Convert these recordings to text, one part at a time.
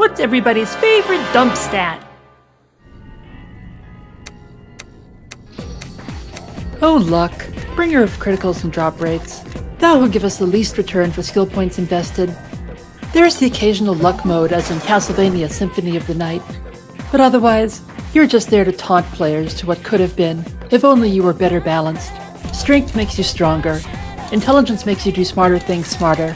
What's everybody's favorite dump stat? Oh luck, bringer of criticals and drop rates, thou who give us the least return for skill points invested. There's the occasional luck mode as in Castlevania Symphony of the Night, but otherwise, you're just there to taunt players to what could have been, if only you were better balanced. Strength makes you stronger, intelligence makes you do smarter things smarter,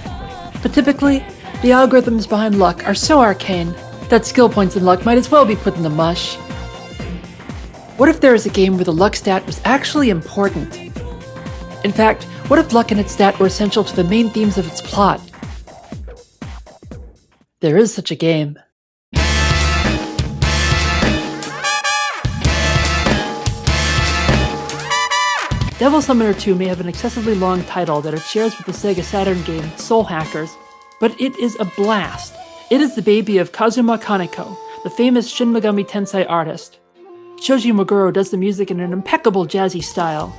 but typically, the algorithms behind luck are so arcane that skill points and luck might as well be put in the mush. What if there was a game where the luck stat was actually important? In fact, what if luck and its stat were essential to the main themes of its plot? There is such a game. Devil Summoner 2 may have an excessively long title that it shares with the Sega Saturn game Soul Hackers, but it is a blast. It is the baby of Kazuma Kaneko, the famous Shin Megami Tensei artist. Shoji Meguro does the music in an impeccable jazzy style.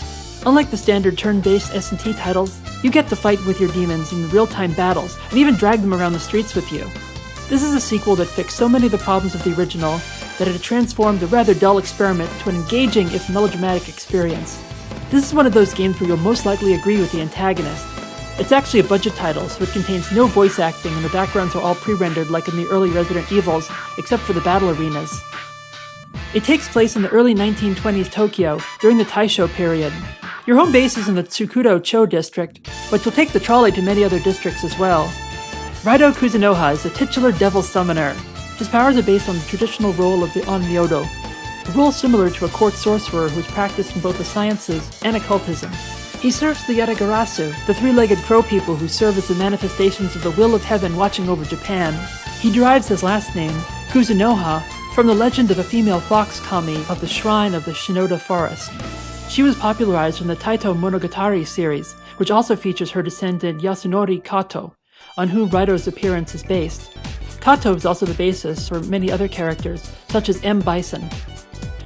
Unlike the standard turn-based SMT titles, you get to fight with your demons in real-time battles, and even drag them around the streets with you. This is a sequel that fixed so many of the problems of the original that it had transformed a rather dull experiment to an engaging, if melodramatic, experience. This is one of those games where you'll most likely agree with the antagonist. It's actually a budget title, so it contains no voice acting and the backgrounds are all pre-rendered like in the early Resident Evils, except for the battle arenas. It takes place in the early 1920s Tokyo, during the Taisho period. Your home base is in the Tsukudo-cho district, but you'll take the trolley to many other districts as well. Raidou Kuzunoha is the titular devil summoner. His powers are based on the traditional role of the Onmyodo, a role similar to a court sorcerer who's practiced in both the sciences and occultism. He serves the Yatagarasu, the three-legged crow people who serve as the manifestations of the will of heaven watching over Japan. He derives his last name, Kuzunoha, from the legend of a female fox kami of the shrine of the Shinoda Forest. She was popularized from the Taito Monogatari series, which also features her descendant Yasunori Kato, on whom Raidou's appearance is based. Kato is also the basis for many other characters, such as M. Bison.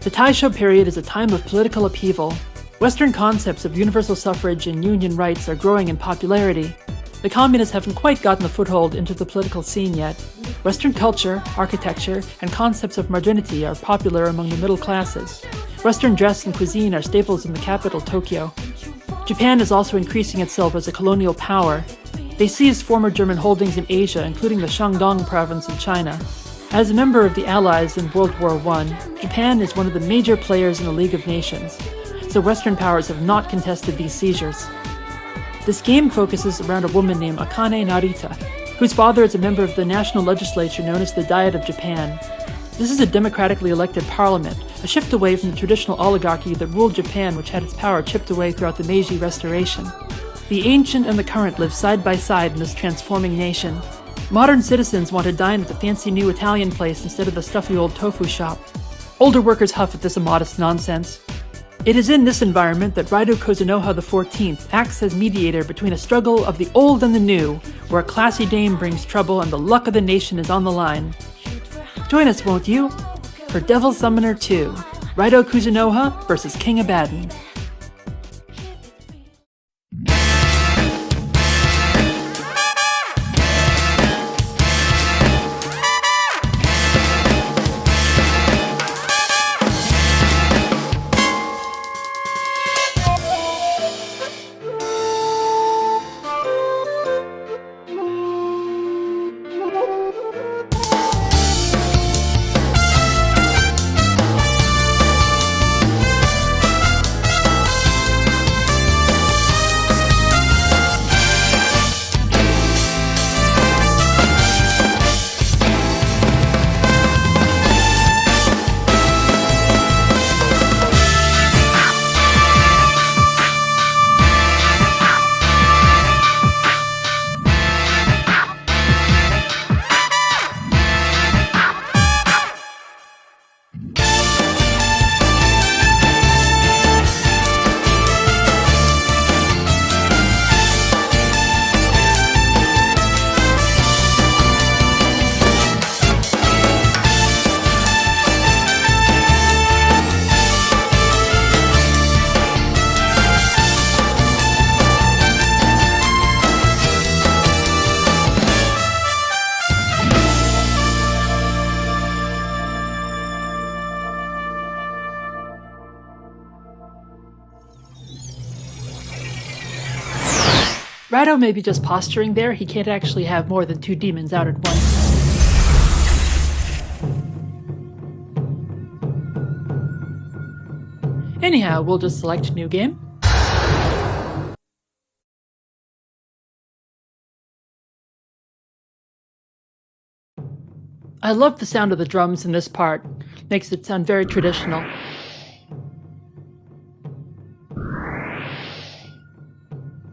The Taisho period is a time of political upheaval. Western concepts of universal suffrage and union rights are growing in popularity. The communists haven't quite gotten a foothold into the political scene yet. Western culture, architecture, and concepts of modernity are popular among the middle classes. Western dress and cuisine are staples in the capital, Tokyo. Japan is also increasing itself as a colonial power. They seized former German holdings in Asia, including the Shandong province in China. As a member of the Allies in World War I, Japan is one of the major players in the League of Nations, so Western powers have not contested these seizures. This game focuses around a woman named Akane Narita, whose father is a member of the national legislature known as the Diet of Japan. This is a democratically elected parliament, a shift away from the traditional oligarchy that ruled Japan, which had its power chipped away throughout the Meiji Restoration. The ancient and the current live side by side in this transforming nation. Modern citizens want to dine at the fancy new Italian place instead of the stuffy old tofu shop. Older workers huff at this immodest nonsense. It is in this environment that Raidou Kuzunoha XIV acts as mediator between a struggle of the old and the new, where a classy dame brings trouble and the luck of the nation is on the line. Join us, won't you, for Devil Summoner 2, Raidou Kuzunoha vs. King Abaddon. Raidou may be just posturing there, he can't actually have more than 2 demons out at once. Anyhow, we'll just select New Game. I love the sound of the drums in this part. Makes it sound very traditional.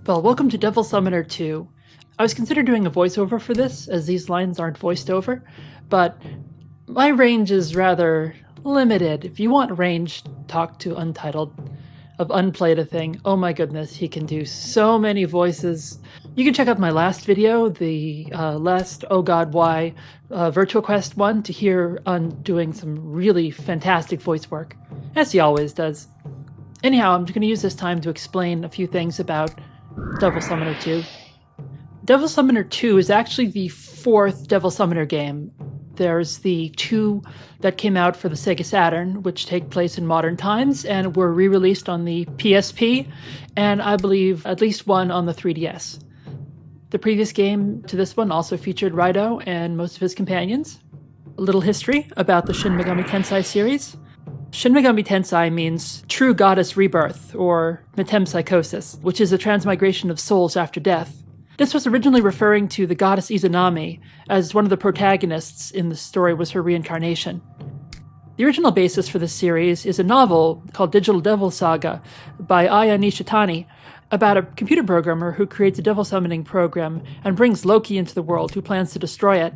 Well, welcome to Devil Summoner 2. I was considering doing a voiceover for this, as these lines aren't voiced over, but my range is rather limited. If you want range, talk to Untitled of Unplayed a Thing. Oh my goodness, he can do so many voices. You can check out my last video, the last Oh God Why Virtual Quest one, to hear on doing some really fantastic voice work, as he always does. Anyhow, I'm going to use this time to explain a few things about Devil Summoner 2. Devil Summoner 2 is actually the 4th Devil Summoner game. There's the 2 that came out for the Sega Saturn, which take place in modern times and were re-released on the PSP, and I believe at least one on the 3DS. The previous game to this one also featured Raidou and most of his companions. A little history about the Shin Megami Tensei series. Shin Megami Tensei means true goddess rebirth, or metempsychosis, which is a transmigration of souls after death. This was originally referring to the goddess Izanami, as one of the protagonists in the story was her reincarnation. The original basis for this series is a novel called Digital Devil Saga by Aya Nishitani, about a computer programmer who creates a devil summoning program and brings Loki into the world, who plans to destroy it.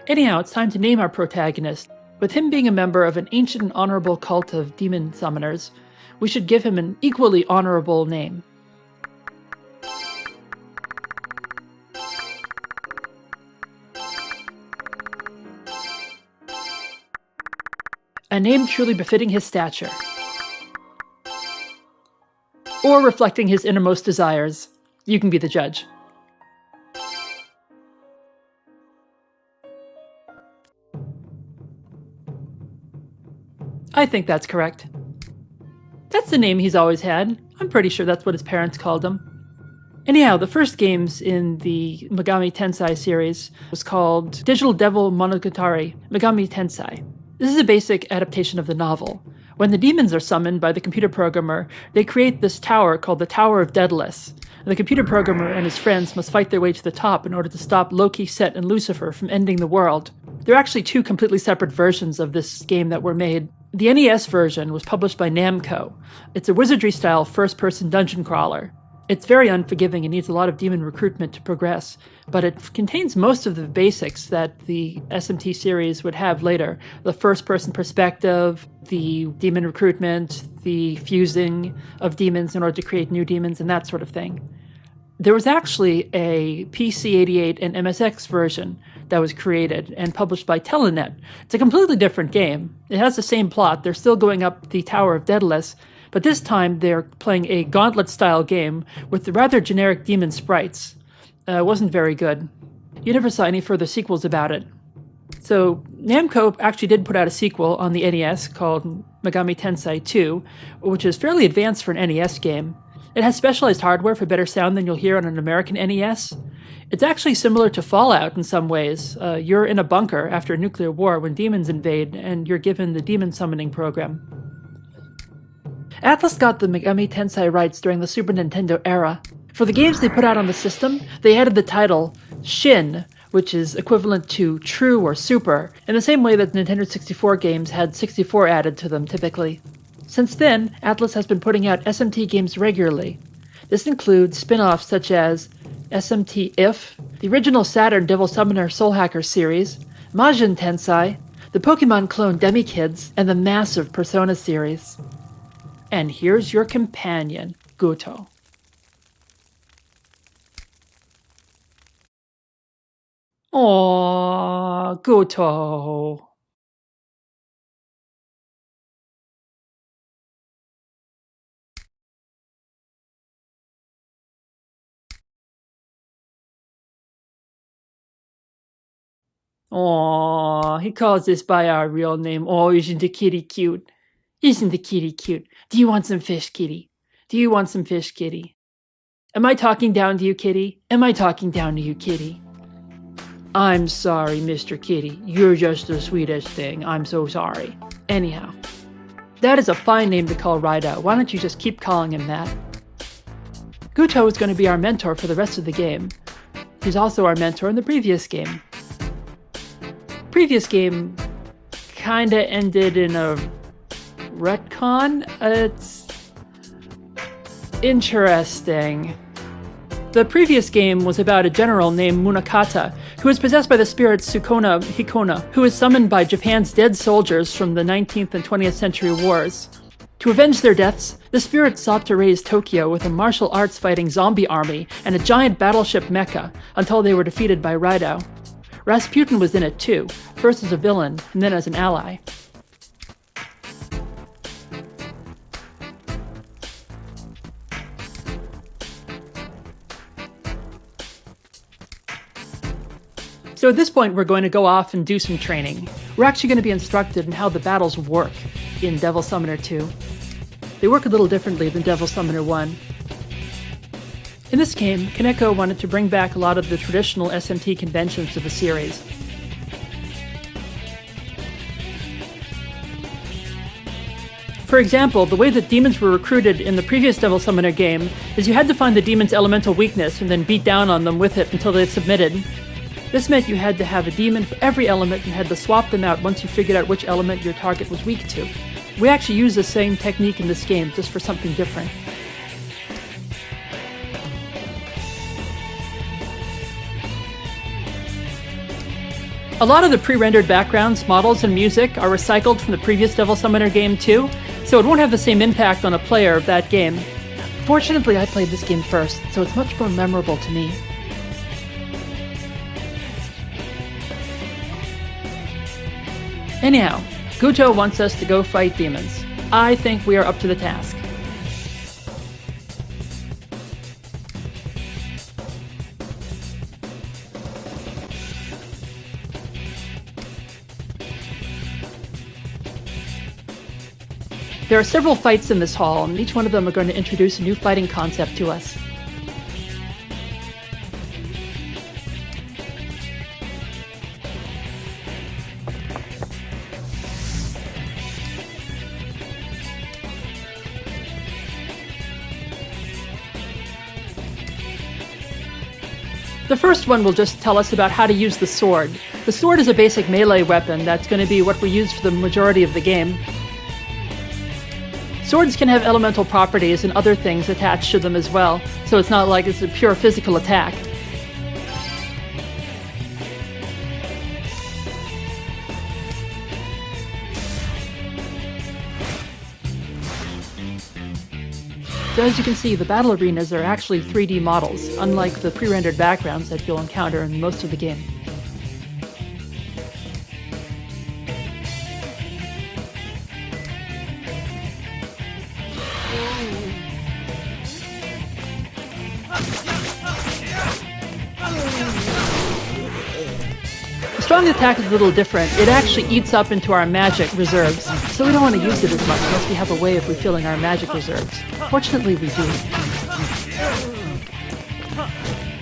Anyhow, it's time to name our protagonist. With him being a member of an ancient and honorable cult of demon summoners, we should give him an equally honorable name. A name truly befitting his stature, or reflecting his innermost desires. You can be the judge. I think that's correct. That's the name he's always had. I'm pretty sure that's what his parents called him. Anyhow, the first games in the Megami Tensei series was called Digital Devil Monogatari Megami Tensei. This is a basic adaptation of the novel. When the demons are summoned by the computer programmer, they create this tower called the Tower of Daedalus. And the computer programmer and his friends must fight their way to the top in order to stop Loki, Set, and Lucifer from ending the world. There are actually 2 completely separate versions of this game that were made. The NES version was published by Namco. It's a wizardry-style first-person dungeon crawler. It's very unforgiving and needs a lot of demon recruitment to progress, but it contains most of the basics that the SMT series would have later. The first-person perspective, the demon recruitment, the fusing of demons in order to create new demons, and that sort of thing. There was actually a PC-88 and MSX version that was created and published by Telenet. It's a completely different game. It has the same plot. They're still going up the Tower of Daedalus, but this time they're playing a gauntlet-style game with the rather generic demon sprites. It wasn't very good. You never saw any further sequels about it. So Namco actually did put out a sequel on the NES called Megami Tensei 2, which is fairly advanced for an NES game. It has specialized hardware for better sound than you'll hear on an American NES. It's actually similar to Fallout in some ways. You're in a bunker after a nuclear war when demons invade, and you're given the demon summoning program. Atlus got the Megami Tensei rights during the Super Nintendo era. For the games they put out on the system, they added the title Shin, which is equivalent to True or Super, in the same way that Nintendo 64 games had 64 added to them typically. Since then, Atlus has been putting out SMT games regularly. This includes spin-offs such as SMT If, the original Saturn Devil Summoner Soul Hacker series, Majin Tensei, the Pokemon clone Demi-Kids, and the massive Persona series. And here's your companion, Goto. Aww, Goto. Aww, he calls us by our real name. Oh, isn't the kitty cute? Isn't the kitty cute? Do you want some fish, kitty? Do you want some fish, kitty? Am I talking down to you, kitty? Am I talking down to you, kitty? I'm sorry, Mr. Kitty. You're just the sweetest thing. I'm so sorry. Anyhow, that is a fine name to call Raidou. Why don't you just keep calling him that? Guto is going to be our mentor for the rest of the game. He's also our mentor in the previous game. Previous game kinda ended in a retcon. It's interesting. The previous game was about a general named Munakata, who is possessed by the spirit Sukona Hikona, who is summoned by Japan's dead soldiers from the 19th and 20th century wars. To avenge their deaths, the spirit sought to raise Tokyo with a martial arts fighting zombie army and a giant battleship mecha until they were defeated by Raidou. Rasputin was in it too, first as a villain and then as an ally. So at this point, we're going to go off and do some training. We're actually going to be instructed in how the battles work in Devil Summoner 2. They work a little differently than Devil Summoner 1. In this game, Kaneko wanted to bring back a lot of the traditional SMT conventions of the series. For example, the way that demons were recruited in the previous Devil Summoner game is you had to find the demon's elemental weakness and then beat down on them with it until they submitted. This meant you had to have a demon for every element and had to swap them out once you figured out which element your target was weak to. We actually use the same technique in this game, just for something different. A lot of the pre-rendered backgrounds, models, and music are recycled from the previous Devil Summoner game too, so it won't have the same impact on a player of that game. Fortunately, I played this game first, so it's much more memorable to me. Anyhow, Guto wants us to go fight demons. I think we are up to the task. There are several fights in this hall, and each one of them are going to introduce a new fighting concept to us. The first one will just tell us about how to use the sword. The sword is a basic melee weapon that's going to be what we use for the majority of the game. Swords can have elemental properties and other things attached to them as well, so it's not like it's a pure physical attack. So as you can see, the battle arenas are actually 3D models, unlike the pre-rendered backgrounds that you'll encounter in most of the game. The strong attack is a little different. It actually eats up into our magic reserves, so we don't want to use it as much unless we have a way of refilling our magic reserves. Fortunately, we do.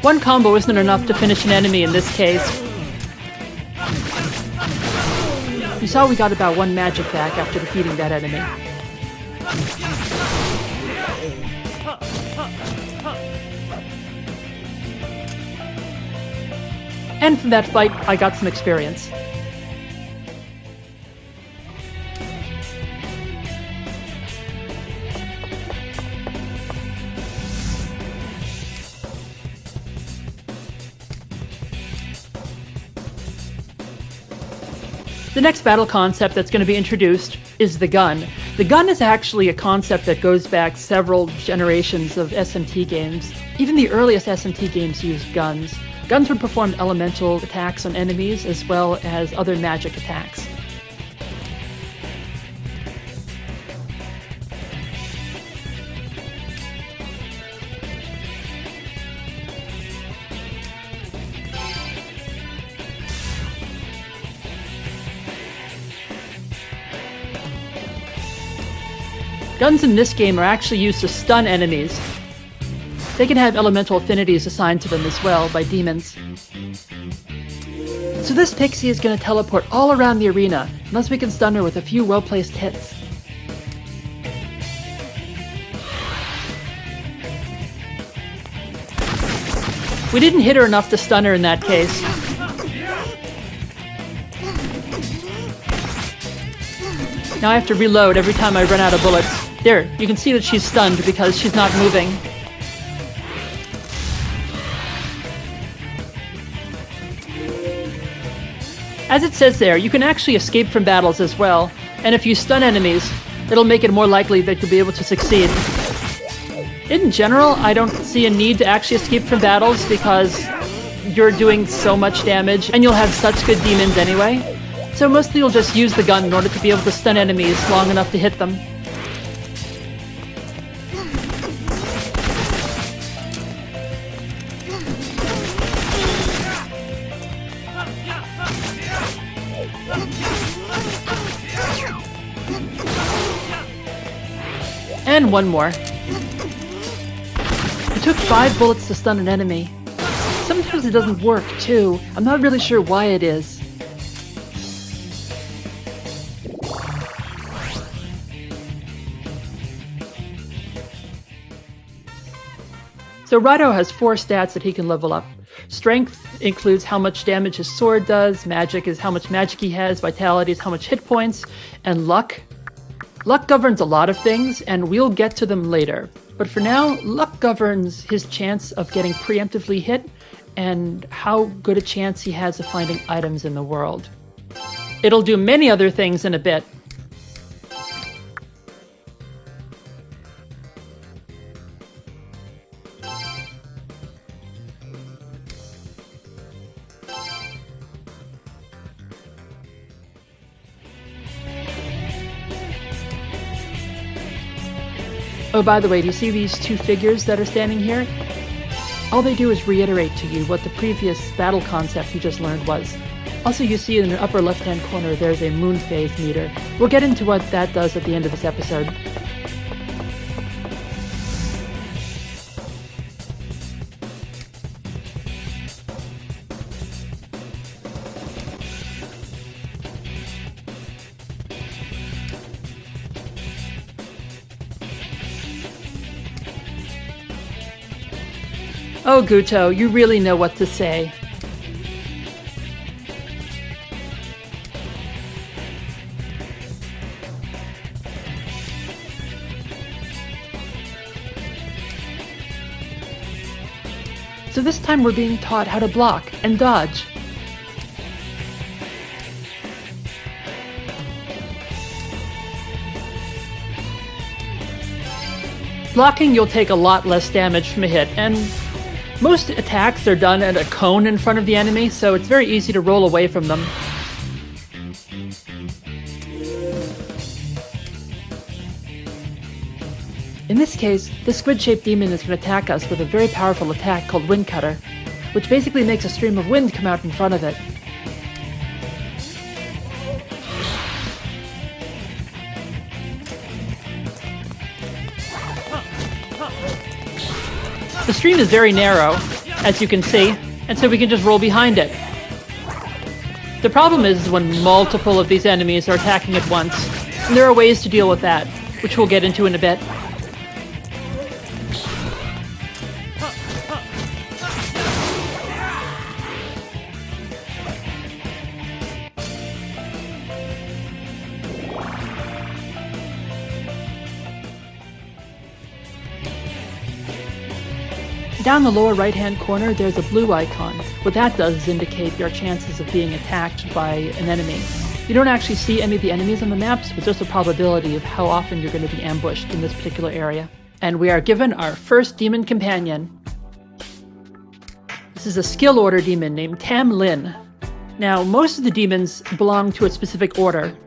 One combo isn't enough to finish an enemy in this case. You saw we got about one magic back after defeating that enemy. And from that fight, I got some experience. The next battle concept that's going to be introduced is the gun. The gun is actually a concept that goes back several generations of SMT games. Even the earliest SMT games used guns. Guns would perform elemental attacks on enemies as well as other magic attacks. Guns in this game are actually used to stun enemies. They can have elemental affinities assigned to them as well by demons. So this pixie is going to teleport all around the arena, unless we can stun her with a few well-placed hits. We didn't hit her enough to stun her in that case. Now I have to reload every time I run out of bullets. There, you can see that she's stunned because she's not moving. As it says there, you can actually escape from battles as well, and if you stun enemies, it'll make it more likely that you'll be able to succeed. In general, I don't see a need to actually escape from battles because you're doing so much damage and you'll have such good demons anyway. So mostly you'll just use the gun in order to be able to stun enemies long enough to hit them. And one more. It took 5 bullets to stun an enemy. Sometimes it doesn't work, too. I'm not really sure why it is. So Raidou has 4 stats that he can level up. Strength includes how much damage his sword does, magic is how much magic he has, vitality is how much hit points, and luck. Luck governs a lot of things, and we'll get to them later. But for now, luck governs his chance of getting preemptively hit and how good a chance he has of finding items in the world. It'll do many other things in a bit. Oh, by the way, do you see these 2 figures that are standing here? All they do is reiterate to you what the previous battle concept you just learned was. Also, you see in the upper left-hand corner there's a moon phase meter. We'll get into what that does at the end of this episode. Oh, Guto, you really know what to say. So this time we're being taught how to block and dodge. Blocking, you'll take a lot less damage from a hit, and most attacks are done at a cone in front of the enemy, so it's very easy to roll away from them. In this case, the squid-shaped demon is going to attack us with a very powerful attack called Wind Cutter, which basically makes a stream of wind come out in front of it. The stream is very narrow, as you can see, and so we can just roll behind it. The problem is when multiple of these enemies are attacking at once, and there are ways to deal with that, which we'll get into in a bit. Down the lower right-hand corner, there's a blue icon. What that does is indicate your chances of being attacked by an enemy. You don't actually see any of the enemies on the maps, but just a probability of how often you're going to be ambushed in this particular area. And we are given our first demon companion. This is a skill order demon named Tam Lin. Now, most of the demons belong to a specific order.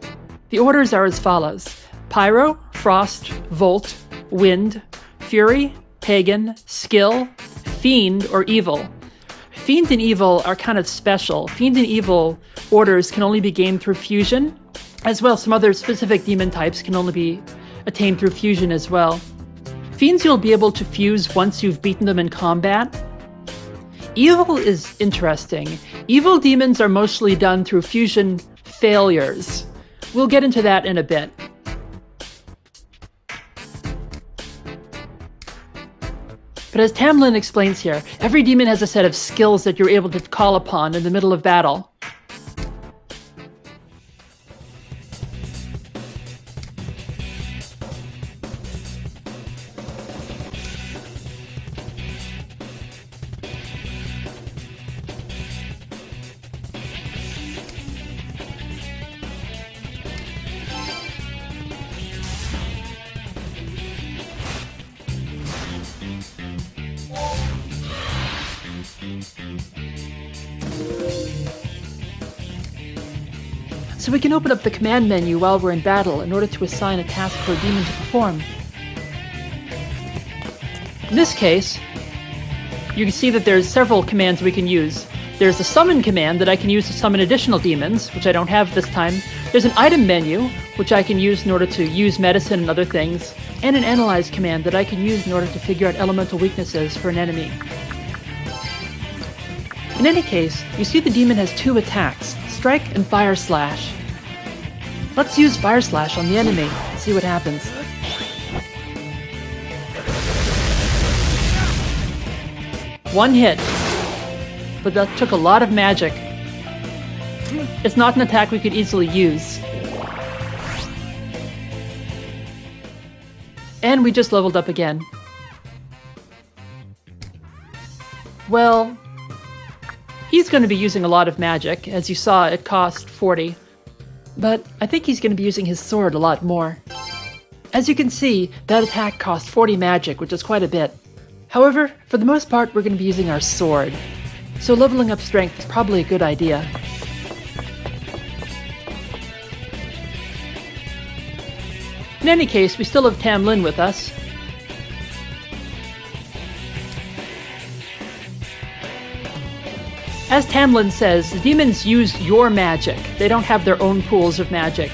The orders are as follows: Pyro, Frost, Volt, Wind, Fury, Pagan, Skill, Fiend, or Evil. Fiend and Evil are kind of special. Fiend and Evil orders can only be gained through fusion. As well, some other specific demon types can only be attained through fusion as well. Fiends you'll be able to fuse once you've beaten them in combat. Evil is interesting. Evil demons are mostly done through fusion failures. We'll get into that in a bit. But as Tamlin explains here, every demon has a set of skills that you're able to call upon in the middle of battle. So we can open up the command menu while we're in battle in order to assign a task for a demon to perform. In this case, you can see that there's several commands we can use. There's the summon command that I can use to summon additional demons, which I don't have this time. There's an item menu, which I can use in order to use medicine and other things, and an analyze command that I can use in order to figure out elemental weaknesses for an enemy. In any case, you see the demon has two attacks, Strike and Fire Slash. Let's use Fire Slash on the enemy and see what happens. One hit, but that took a lot of magic. It's not an attack we could easily use. And we just leveled up again. Well, he's going to be using a lot of magic. As you saw, it cost 40. But I think he's going to be using his sword a lot more. As you can see, that attack cost 40 magic, which is quite a bit. However, for the most part, we're going to be using our sword. So leveling up strength is probably a good idea. In any case, we still have Tamlin with us. As Tamlin says, the demons use your magic. They don't have their own pools of magic.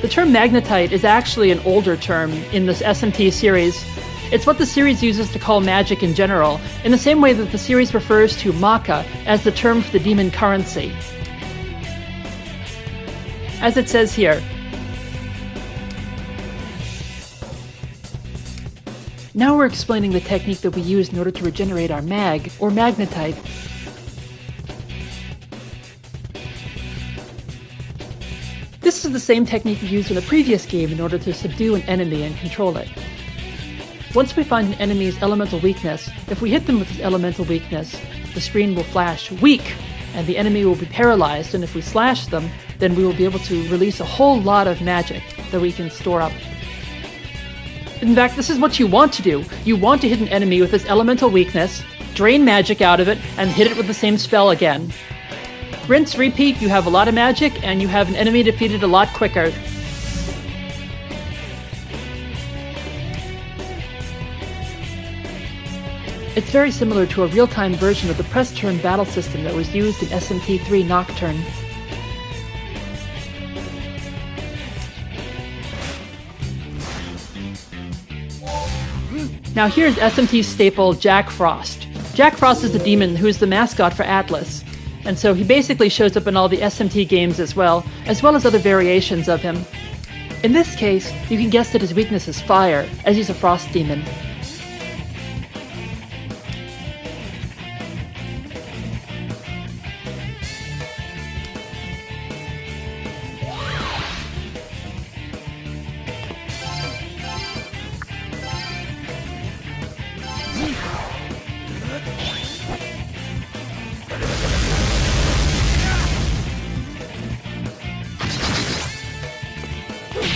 The term magnetite is actually an older term in this SMT series. It's what the series uses to call magic in general, in the same way that the series refers to Maka as the term for the demon currency. As it says here, now we're explaining the technique that we use in order to regenerate our mag, or magnetite. This is the same technique we used in the previous game in order to subdue an enemy and control it. Once we find an enemy's elemental weakness, if we hit them with this elemental weakness, the screen will flash weak, and the enemy will be paralyzed, and if we slash them, then we will be able to release a whole lot of magic that we can store up. In fact, this is what you want to do. You want to hit an enemy with this elemental weakness, drain magic out of it, and hit it with the same spell again. Rinse, repeat, you have a lot of magic, and you have an enemy defeated a lot quicker. It's very similar to a real-time version of the press turn battle system that was used in SMT 3 Nocturne. Now here's SMT's staple, Jack Frost. Jack Frost is the demon who is the mascot for Atlus, and so he basically shows up in all the SMT games as well as other variations of him. In this case, you can guess that his weakness is fire, as he's a frost demon.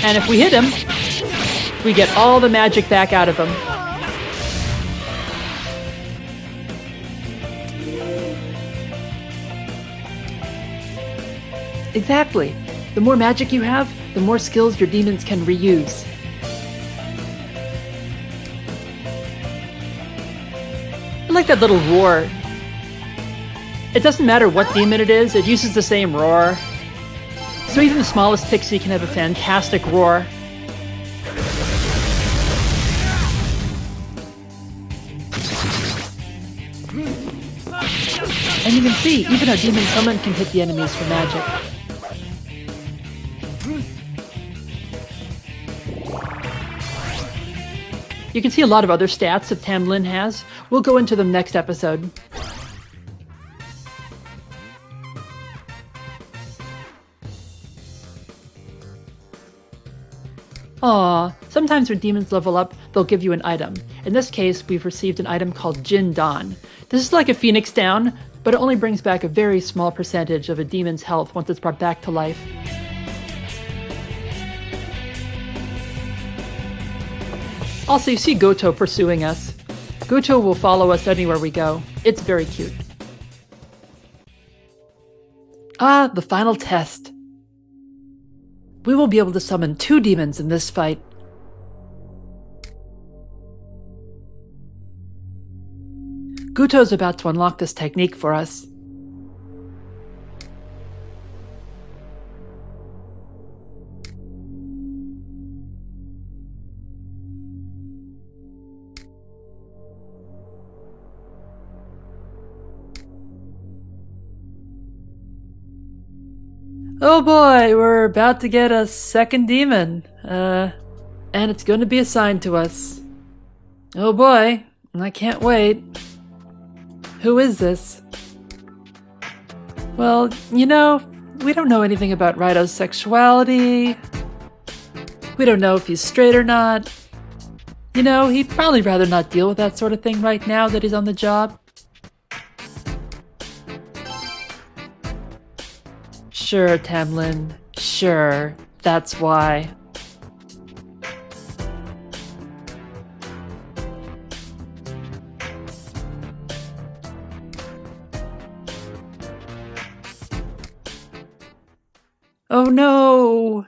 And if we hit him, we get all the magic back out of him. Exactly. The more magic you have, the more skills your demons can reuse. I like that little roar. It doesn't matter what demon it is, it uses the same roar. So even the smallest pixie can have a fantastic roar. And you can see, even our demon summon can hit the enemies for magic. You can see a lot of other stats that Tamlin has. We'll go into them next episode. Aww, sometimes when demons level up, they'll give you an item. In this case, we've received an item called Jin Dawn. This is like a Phoenix Down, but it only brings back a very small percentage of a demon's health once it's brought back to life. Also, you see Goto pursuing us. Goto will follow us anywhere we go. It's very cute. Ah, the final test. We will be able to summon 2 demons in this fight. Goto's about to unlock this technique for us. Oh boy, we're about to get a second demon. And it's going to be assigned to us. Oh boy, I can't wait. Who is this? Well, you know, we don't know anything about Raidou's sexuality. We don't know if he's straight or not. You know, he'd probably rather not deal with that sort of thing right now that he's on the job. Sure, Tamlin. Sure. That's why. Oh no!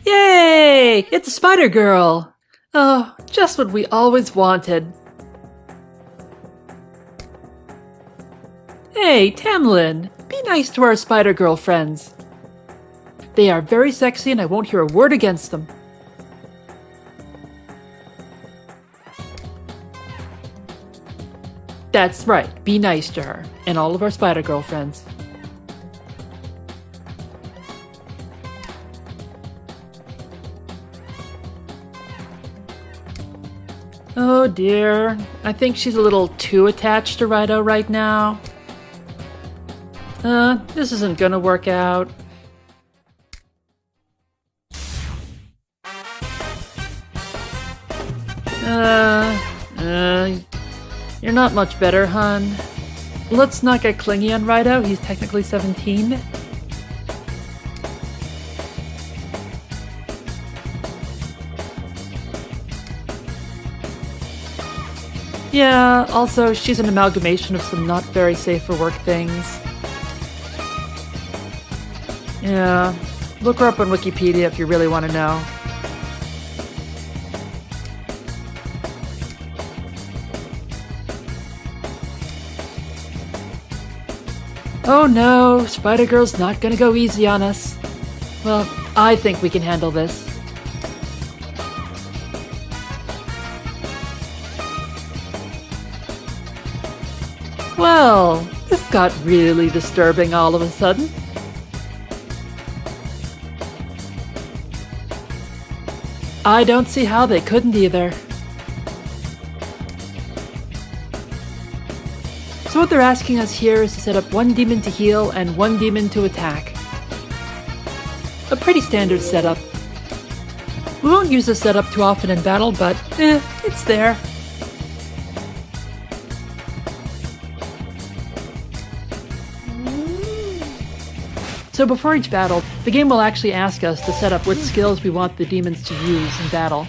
Yay! It's a Spider Girl! Oh, just what we always wanted. Hey, Tamlin! Be nice to our Spider Girl friends. They are very sexy and I won't hear a word against them. That's right, be nice to her, and all of our Spider Girl friends. Oh dear, I think she's a little too attached to Raidou right now. This isn't gonna work out. You're not much better, hun. Let's not get clingy on Raidou, he's technically 17. Yeah, also, she's an amalgamation of some not very safe for work things. Yeah, look her up on Wikipedia if you really want to know. Oh no, Spider-Girl's not gonna go easy on us. Well, I think we can handle this. Well, this got really disturbing all of a sudden. I don't see how they couldn't either. So what they're asking us here is to set up 1 demon to heal and 1 demon to attack. A pretty standard setup. We won't use this setup too often in battle, but it's there. So before each battle, the game will actually ask us to set up what skills we want the demons to use in battle.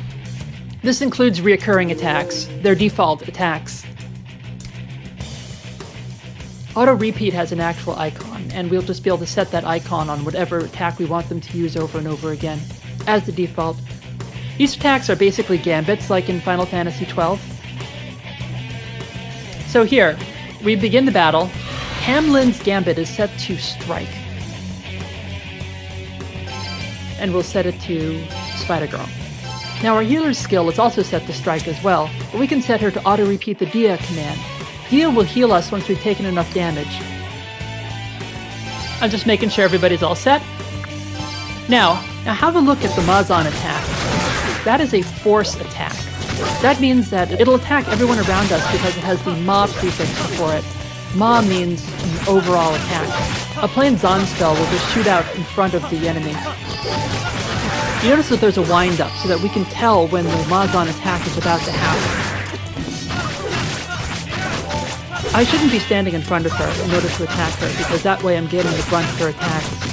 This includes reoccurring attacks, their default attacks. Auto Repeat has an actual icon, and we'll just be able to set that icon on whatever attack we want them to use over and over again, as the default. These attacks are basically gambits like in Final Fantasy XII. So here, we begin the battle. Hamlin's Gambit is set to strike. And we'll set it to Spider-Girl. Now our healer's skill is also set to strike as well, but we can set her to auto-repeat the Dia command. Dia will heal us once we've taken enough damage. I'm just making sure everybody's all set. Now have a look at the Mazan attack. That is a force attack. That means that it'll attack everyone around us because it has the Ma prefix before it. Ma means an overall attack. A plain Zan spell will just shoot out in front of the enemy. You notice that there's a wind-up so that we can tell when the Mazan attack is about to happen. I shouldn't be standing in front of her in order to attack her, because that way I'm getting the brunt of her attacks.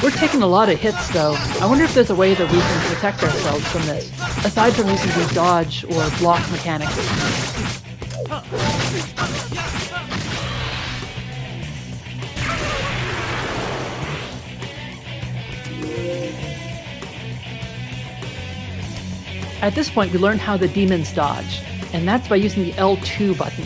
We're taking a lot of hits, though. I wonder if there's a way that we can protect ourselves from this, aside from using the dodge or block mechanics. At this point, we learn how the demons dodge, and that's by using the L2 button.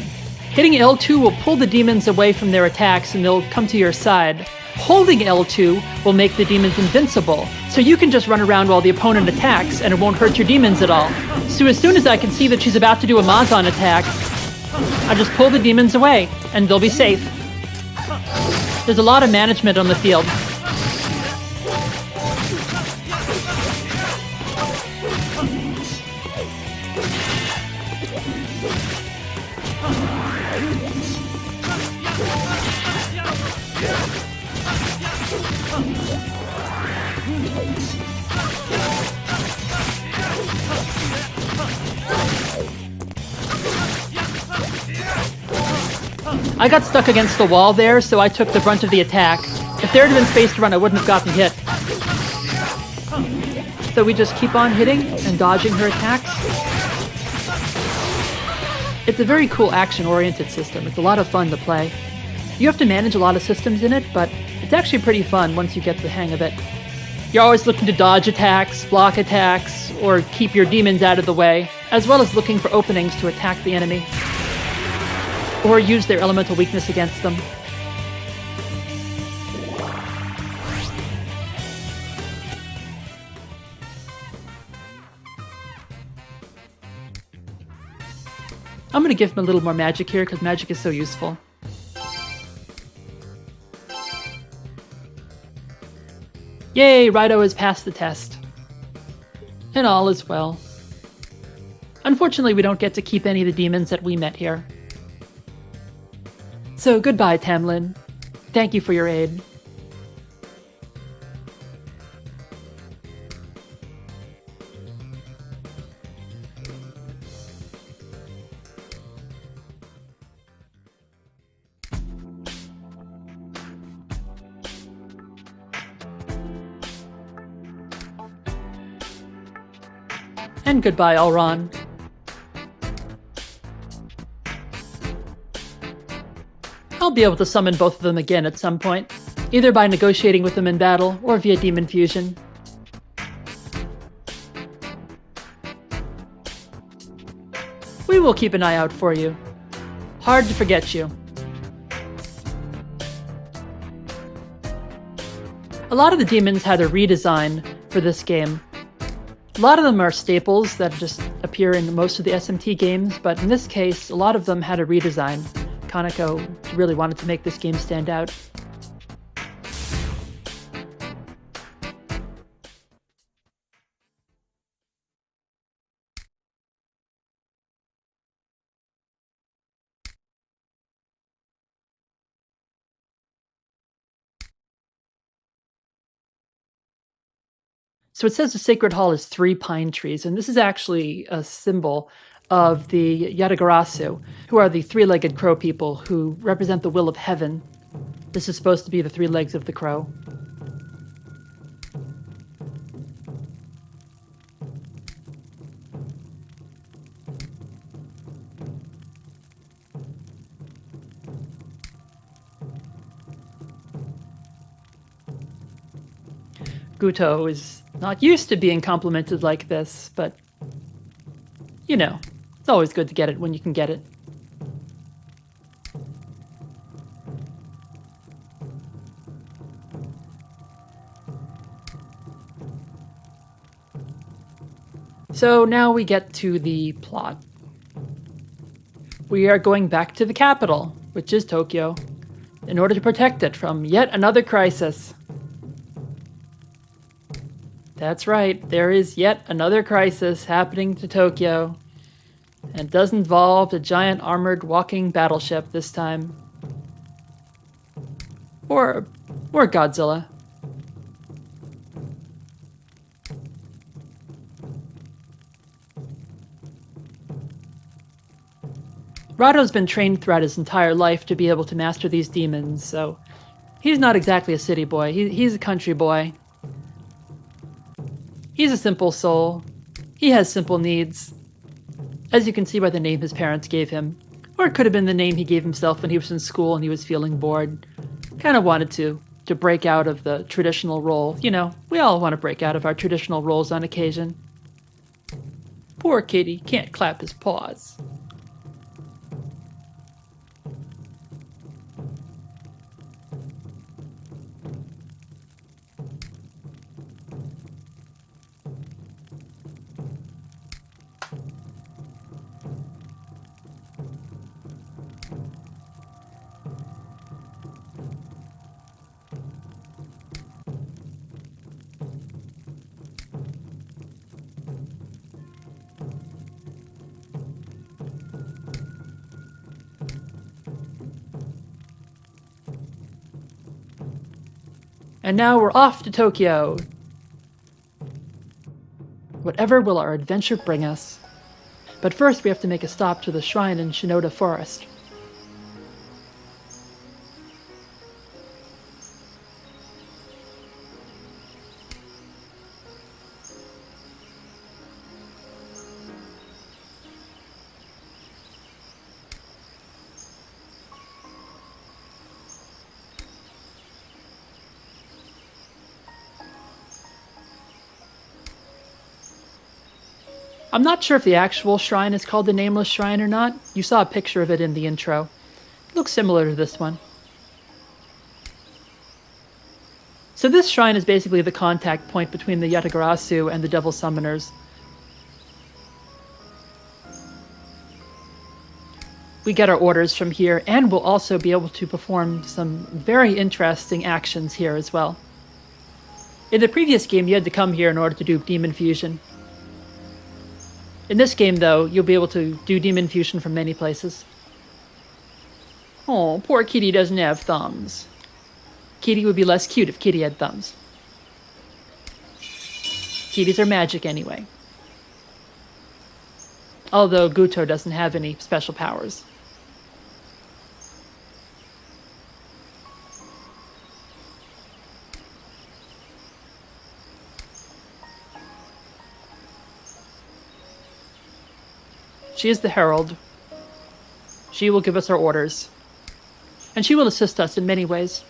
Hitting L2 will pull the demons away from their attacks and they'll come to your side. Holding L2 will make the demons invincible, so you can just run around while the opponent attacks and it won't hurt your demons at all. So as soon as I can see that she's about to do a Mazan attack, I just pull the demons away and they'll be safe. There's a lot of management on the field. I got stuck against the wall there, so I took the brunt of the attack. If there had been space to run, I wouldn't have gotten hit. So we just keep on hitting and dodging her attacks. It's a very cool action-oriented system. It's a lot of fun to play. You have to manage a lot of systems in it, but it's actually pretty fun once you get the hang of it. You're always looking to dodge attacks, block attacks, or keep your demons out of the way, as well as looking for openings to attack the enemy, or use their elemental weakness against them. I'm going to give him a little more magic here, because magic is so useful. Yay, Raidou has passed the test. And all is well. Unfortunately, we don't get to keep any of the demons that we met here. So goodbye, Tamlin. Thank you for your aid. And goodbye, Alron. I'll be able to summon both of them again at some point, either by negotiating with them in battle or via demon fusion. We will keep an eye out for you. Hard to forget you. A lot of the demons had a redesign for this game. A lot of them are staples that just appear in most of the SMT games, but in this case, a lot of them had a redesign. Kaneko really wanted to make this game stand out. So it says the Sacred Hall is 3 pine trees, and this is actually a symbol of the Yatagarasu, who are the 3-legged crow people who represent the will of heaven. This is supposed to be the 3 legs of the crow. Guto is not used to being complimented like this, but, you know, It's always good to get it when you can get it. So now we get to the plot. We are going back to the capital, which is Tokyo, in order to protect it from yet another crisis. That's right, there is yet another crisis happening to Tokyo, and it does involve a giant armored walking battleship this time. Or Godzilla. Raidou's been trained throughout his entire life to be able to master these demons, so he's not exactly a city boy. He's a country boy. He's a simple soul. He has simple needs. As you can see by the name his parents gave him. Or it could have been the name he gave himself when he was in school and he was feeling bored. Kind of wanted to break out of the traditional role. You know, we all want to break out of our traditional roles on occasion. Poor kitty can't clap his paws. And now we're off to Tokyo. Whatever will our adventure bring us. But first we have to make a stop to the shrine in Shinoda Forest. I'm not sure if the actual shrine is called the Nameless Shrine or not. You saw a picture of it in the intro. It looks similar to this one. So this shrine is basically the contact point between the Yatagarasu and the Devil Summoners. We get our orders from here, and we'll also be able to perform some very interesting actions here as well. In the previous game, you had to come here in order to do Demon Fusion. In this game, though, you'll be able to do Demon Fusion from many places. Oh, poor Kitty doesn't have thumbs. Kitty would be less cute if Kitty had thumbs. Kitties are magic anyway. Although Guto doesn't have any special powers. She is the Herald. She will give us our orders. And she will assist us in many ways.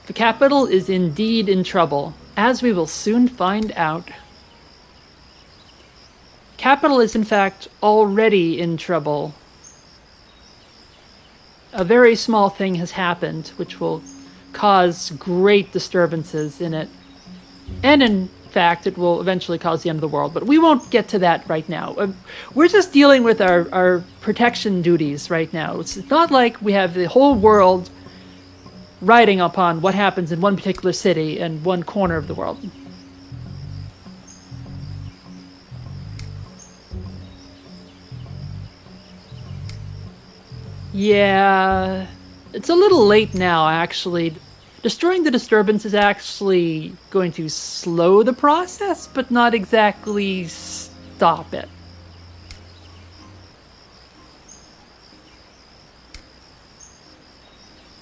The capital is indeed in trouble, as we will soon find out. Capital is in fact already in trouble. A very small thing has happened, which will cause great disturbances in it. And in fact, it will eventually cause the end of the world. But we won't get to that right now. We're just dealing with our protection duties right now. It's not like we have the whole world riding upon what happens in one particular city and one corner of the world. Yeah, it's a little late now, actually. Destroying the disturbance is actually going to slow the process, but not exactly stop it.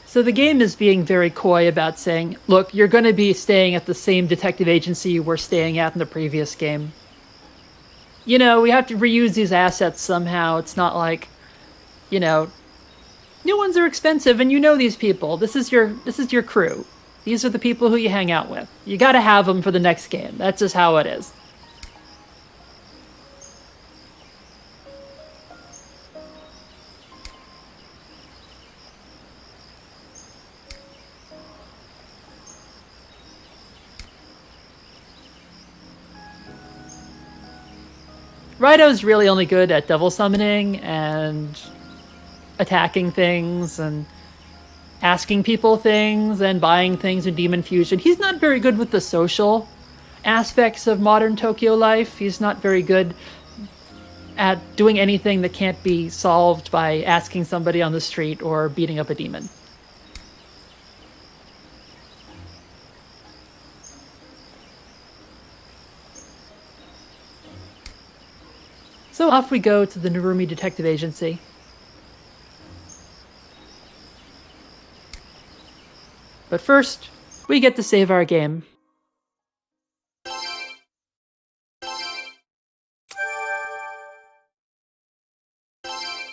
So the game is being very coy about saying, look, you're going to be staying at the same detective agency you were staying at in the previous game. you know, we have to reuse these assets somehow. It's not like, you know, new ones are expensive and you know these people. This is your crew. These are the people who you hang out with. You gotta have them for the next game. That's just how it is. Raidou's really only good at devil summoning and attacking things and asking people things and buying things in Demon Fusion. He's not very good with the social aspects of modern Tokyo life. He's not very good at doing anything that can't be solved by asking somebody on the street or beating up a demon. So off we go to the Narumi Detective Agency. But first, we get to save our game.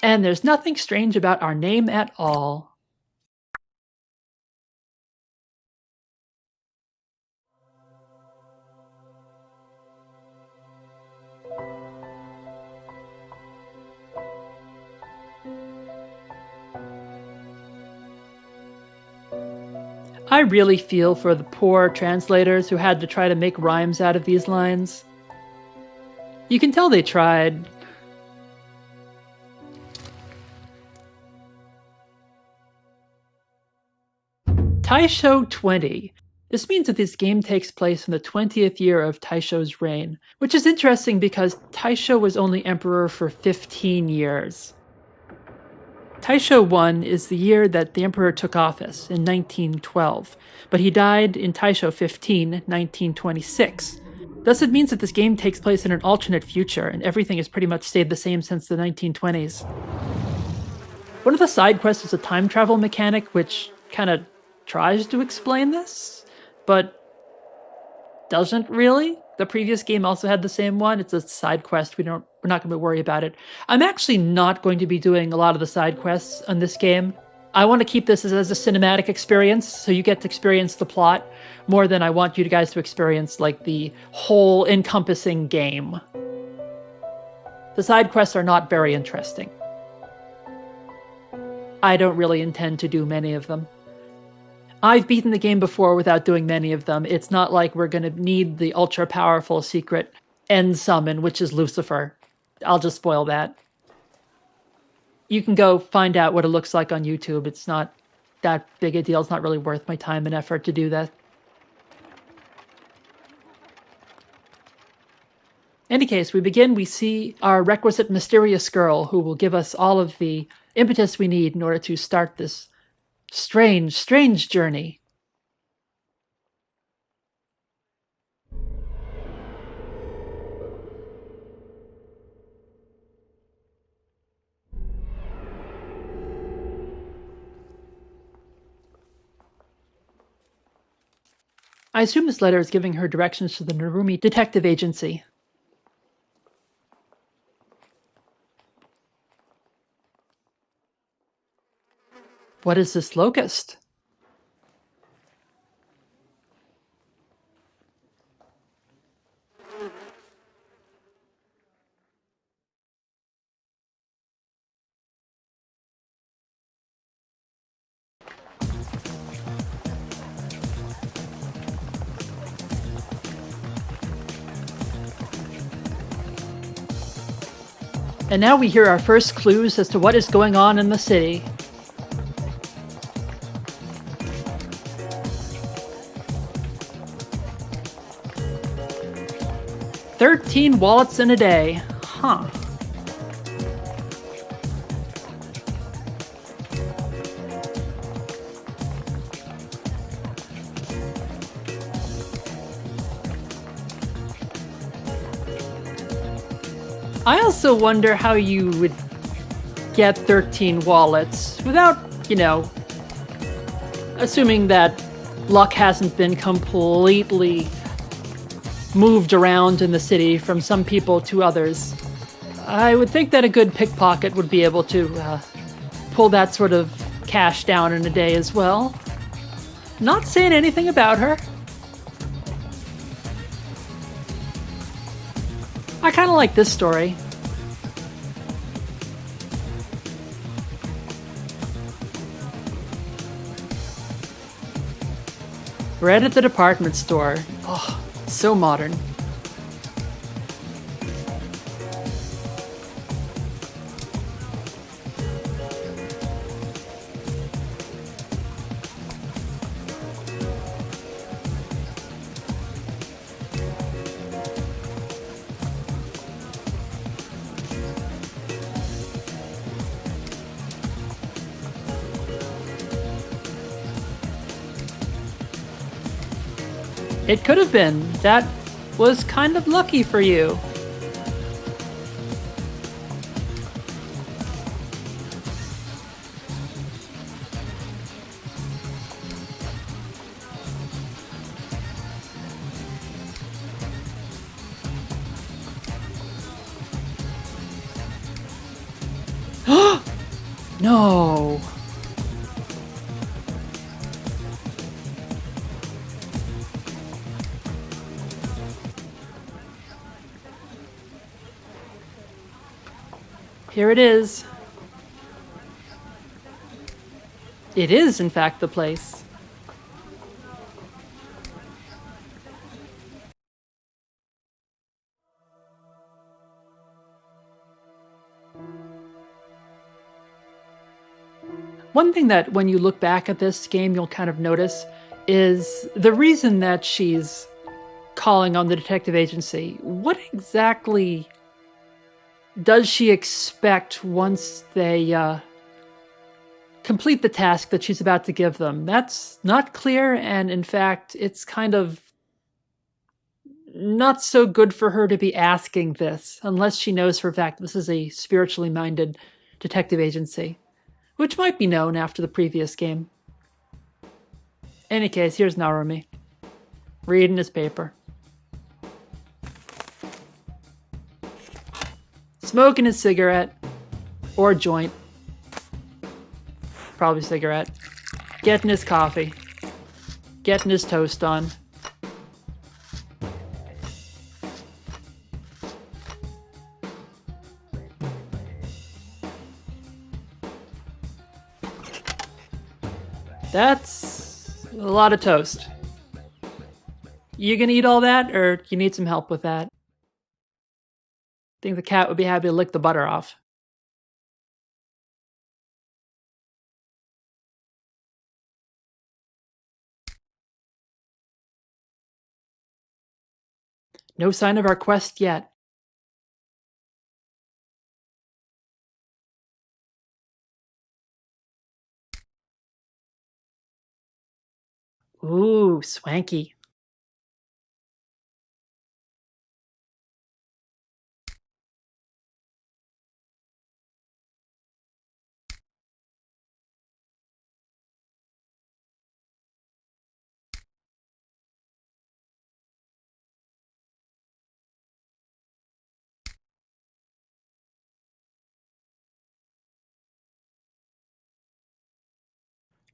And there's nothing strange about our name at all. I really feel for the poor translators who had to try to make rhymes out of these lines. You can tell they tried. Taisho 20. This means that this game takes place in the 20th year of Taisho's reign, which is interesting because Taisho was only emperor for 15 years. Taisho 1 is the year that the emperor took office, in 1912, but he died in Taisho 15, 1926. Thus it means that this game takes place in an alternate future, and everything has pretty much stayed the same since the 1920s. One of the side quests is a time travel mechanic, which kind of tries to explain this, but doesn't really. The previous game also had the same one. It's a side quest. We're not going to worry about it. I'm actually not going to be doing a lot of the side quests on this game. I want to keep this as a cinematic experience, so you get to experience the plot more than I want you guys to experience like the whole encompassing game. The side quests are not very interesting. I don't really intend to do many of them. I've beaten the game before without doing many of them. It's not like we're going to need the ultra-powerful secret end summon, which is Lucifer. I'll just spoil that. You can go find out what it looks like on YouTube. It's not that big a deal. It's not really worth my time and effort to do that. In any case, we see our requisite mysterious girl who will give us all of the impetus we need in order to start this strange journey. I assume this letter is giving her directions to the Narumi Detective Agency. What is this locust? And now we hear our first clues as to what is going on in the city. $13 wallets in a day. Huh. I also wonder how you would get 13 wallets without, assuming that luck hasn't been completely moved around in the city from some people to others. I would think that a good pickpocket would be able to pull that sort of cash down in a day as well. Not saying anything about her. I kind of like this story. Right at the department store. Oh, so modern. It could have been. That was kind of lucky for you. No. Here it is. It is, in fact, the place. One thing that when you look back at this game, you'll kind of notice is the reason that she's calling on the detective agency. What exactly does she expect once they complete the task that she's about to give them? That's not clear, and in fact, it's kind of not so good for her to be asking this, unless she knows for a fact this is a spiritually minded detective agency, which might be known after the previous game. In any case, here's Narumi, reading his paper. Smoking his cigarette, or joint, probably cigarette, getting his coffee, getting his toast on. That's a lot of toast. You gonna eat all that, or you need some help with that? I think the cat would be happy to lick the butter off. No sign of our quest yet. Ooh, swanky.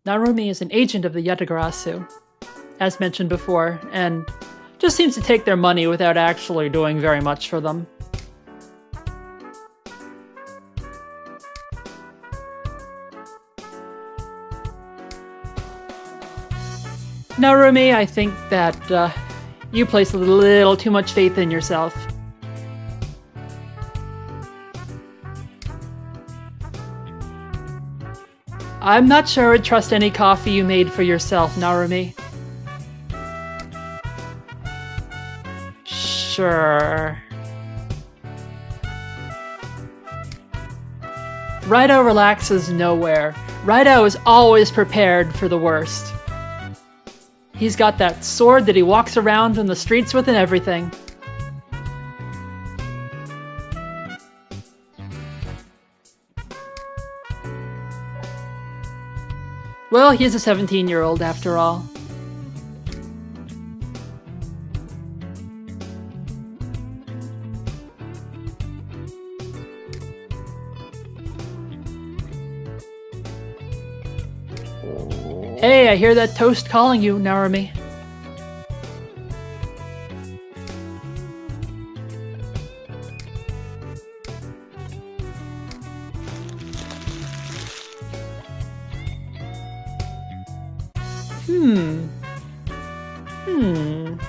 Narumi is an agent of the Yatagarasu, as mentioned before, and just seems to take their money without actually doing very much for them. Narumi, I think that you place a little too much faith in yourself. I'm not sure I'd trust any coffee you made for yourself, Narumi. Sure. Raidou relaxes nowhere. Raidou is always prepared for the worst. He's got that sword that he walks around in the streets with and everything. Well, he's a 17-year-old after all. Hey, I hear that toast calling you, Narumi.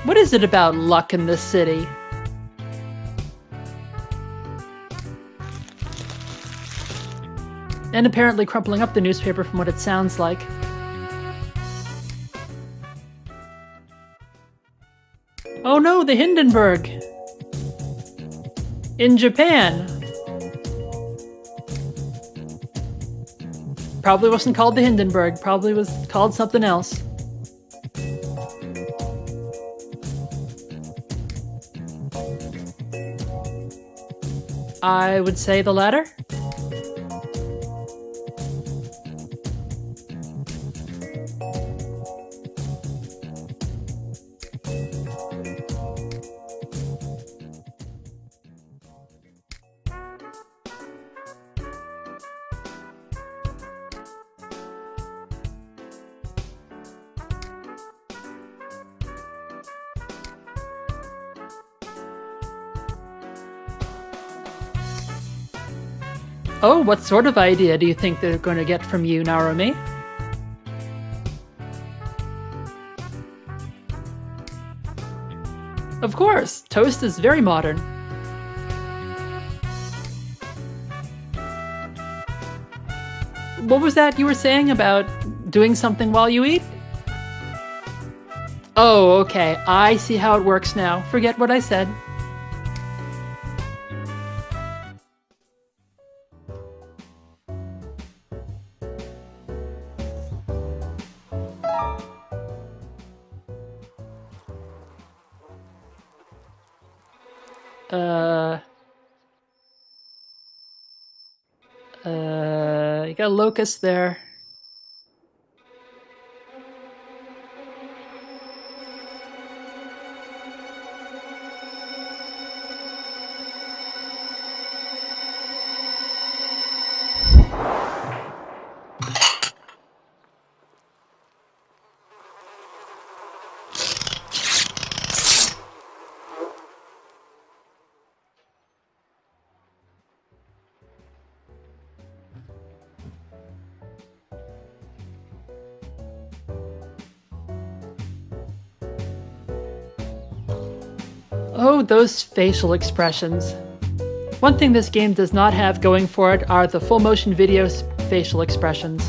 What is it about luck in this city? And apparently crumpling up the newspaper from what it sounds like. Oh no, the Hindenburg! In Japan! Probably wasn't called the Hindenburg, probably was called something else. I would say the latter. Oh, what sort of idea do you think they're going to get from you, Narumi? Of course, toast is very modern. What was that you were saying about doing something while you eat? Oh, okay, I see how it works now. Forget what I said. You got a locust there. Oh, those facial expressions. One thing this game does not have going for it are the full motion video facial expressions.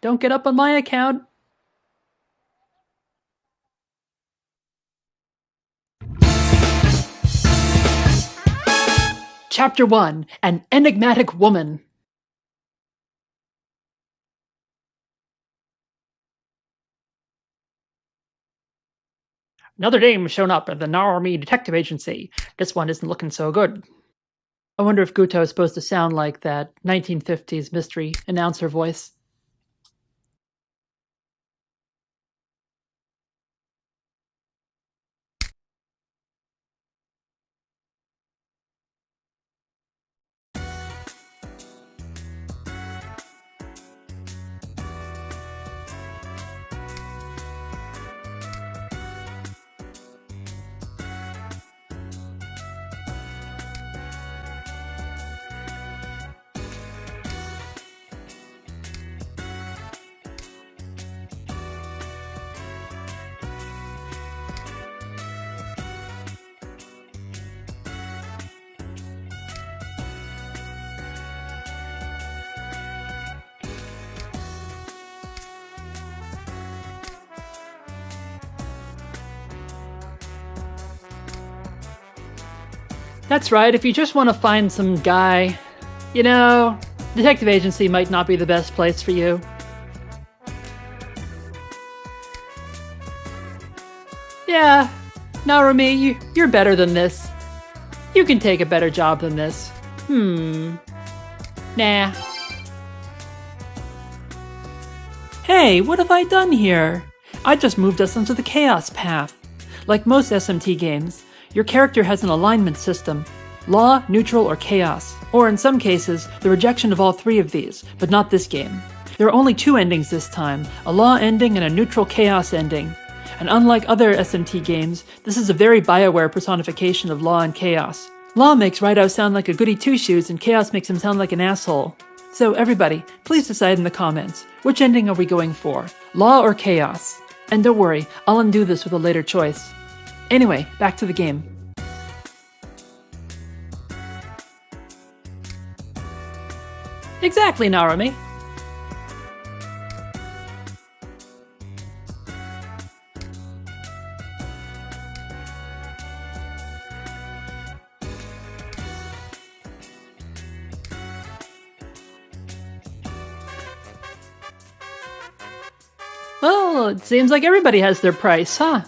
Don't get up on my account. Chapter 1, An Enigmatic Woman. Another dame shown up at the Narumi Detective Agency. This one isn't looking so good. I wonder if Guto is supposed to sound like that 1950s mystery announcer voice. That's right, if you just want to find some guy, you know, Detective Agency might not be the best place for you. Yeah, Narumi, you're better than this. You can take a better job than this. Nah. Hey, what have I done here? I just moved us onto the chaos path. Like most SMT games, your character has an alignment system. Law, neutral, or chaos. Or in some cases, the rejection of all three of these, but not this game. There are only two endings this time, a law ending and a neutral chaos ending. And unlike other SMT games, this is a very BioWare personification of law and chaos. Law makes Raidou sound like a goody two-shoes and chaos makes him sound like an asshole. So everybody, please decide in the comments, which ending are we going for? Law or chaos? And don't worry, I'll undo this with a later choice. Anyway, back to the game. Exactly, Narumi. Well, it seems like everybody has their price, huh?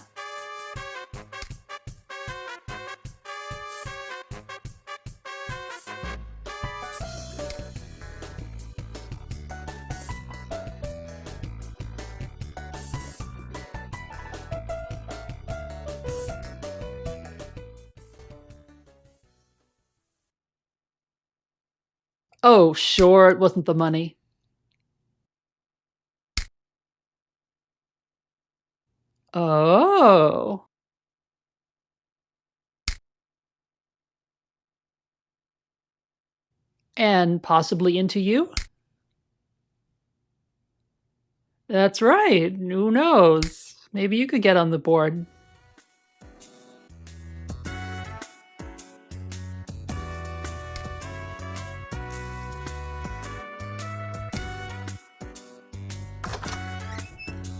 Oh, sure, it wasn't the money. Oh. And possibly into you? That's right, who knows? Maybe you could get on the board.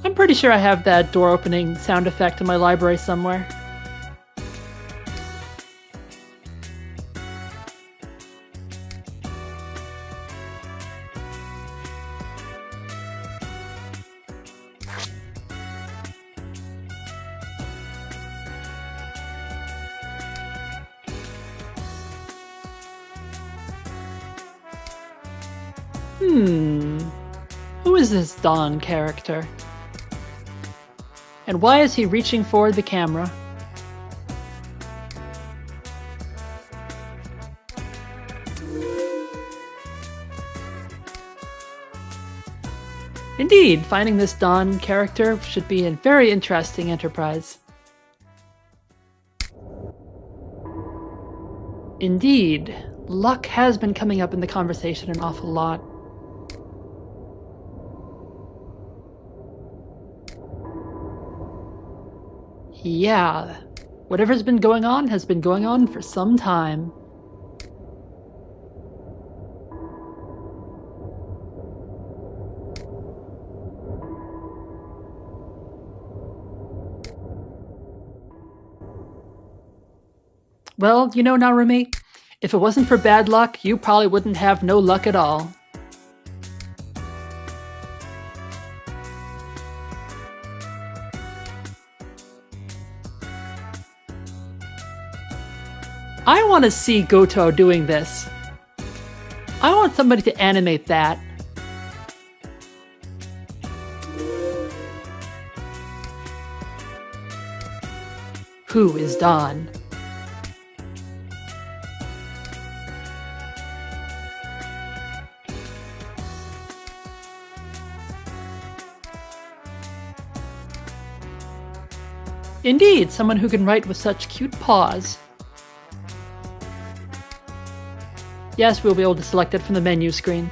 I'm pretty sure I have that door opening sound effect in my library somewhere. Who is this Don character? And why is he reaching for the camera? Indeed, finding this Don character should be a very interesting enterprise. Indeed, luck has been coming up in the conversation an awful lot. Yeah, whatever's been going on has been going on for some time. Well, you know, Narumi, if it wasn't for bad luck, you probably wouldn't have no luck at all. I want to see Goto doing this. I want somebody to animate that. Who is Don? Indeed, someone who can write with such cute paws. Yes, we'll be able to select it from the menu screen.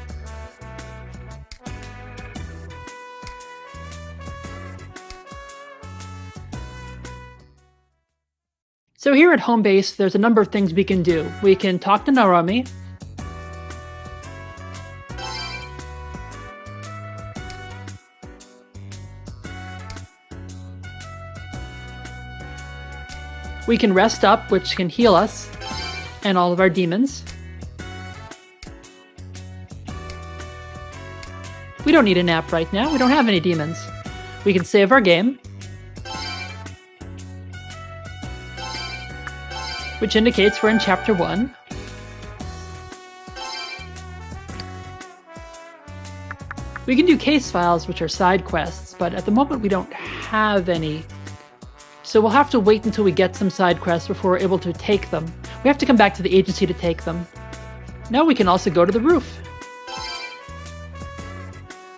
So here at home base, there's a number of things we can do. We can talk to Narumi. We can rest up, which can heal us and all of our demons. We don't need a nap right now. We don't have any demons. We can save our game. which indicates we're in Chapter 1. We can do case files, which are side quests, but at the moment we don't have any. So we'll have to wait until we get some side quests before we're able to take them. We have to come back to the agency to take them. Now we can also go to the roof.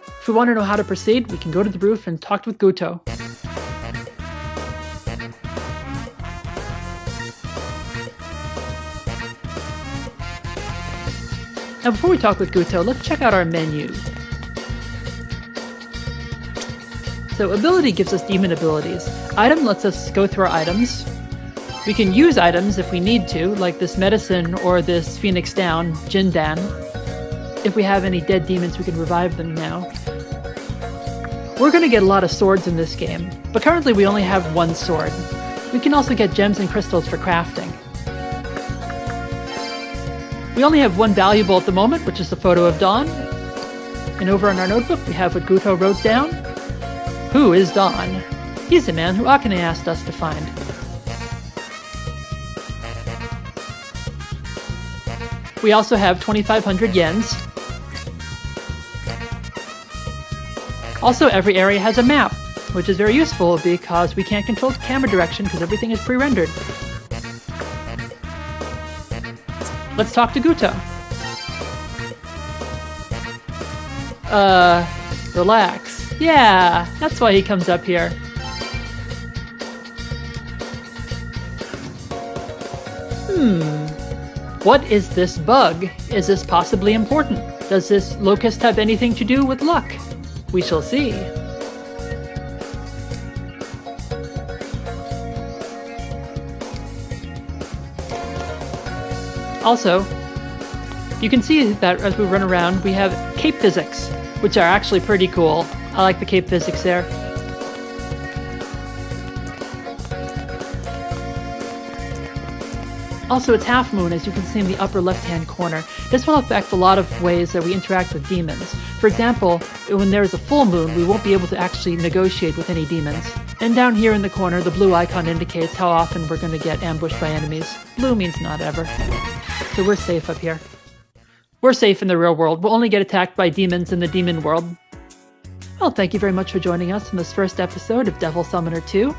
If we want to know how to proceed, we can go to the roof and talk with Guto. Now before we talk with Guto, let's check out our menu. So ability gives us demon abilities. Item lets us go through our items. We can use items if we need to, like this medicine or this Phoenix Down, Jindan. If we have any dead demons, we can revive them now. We're going to get a lot of swords in this game, but currently we only have one sword. We can also get gems and crystals for crafting. We only have one valuable at the moment, which is the photo of Dawn. And over in our notebook, we have what Guto wrote down. Who is Dawn? He's the man who Akane asked us to find. We also have 2,500 yens. Also, every area has a map, which is very useful because we can't control the camera direction because everything is pre-rendered. Let's talk to Guto. Relax. Yeah, that's why he comes up here. What is this bug? Is this possibly important? Does this locust have anything to do with luck? We shall see. Also, you can see that as we run around, we have cape physics, which are actually pretty cool. I like the cape physics there. Also, it's half moon, as you can see in the upper left-hand corner. This will affect a lot of ways that we interact with demons. For example, when there's a full moon, we won't be able to actually negotiate with any demons. And down here in the corner, the blue icon indicates how often we're going to get ambushed by enemies. Blue means not ever. So we're safe up here. We're safe in the real world. We'll only get attacked by demons in the demon world. Well, thank you very much for joining us in this first episode of Devil Summoner 2.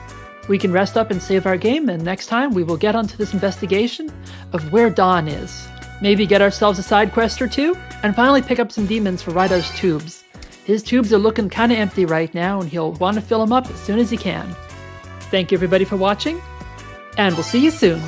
We can rest up and save our game, and next time we will get onto this investigation of where Dawn is. Maybe get ourselves a side quest or two, and finally pick up some demons for Raidou's tubes. His tubes are looking kinda empty right now, and he'll want to fill them up as soon as he can. Thank you everybody for watching, and we'll see you soon!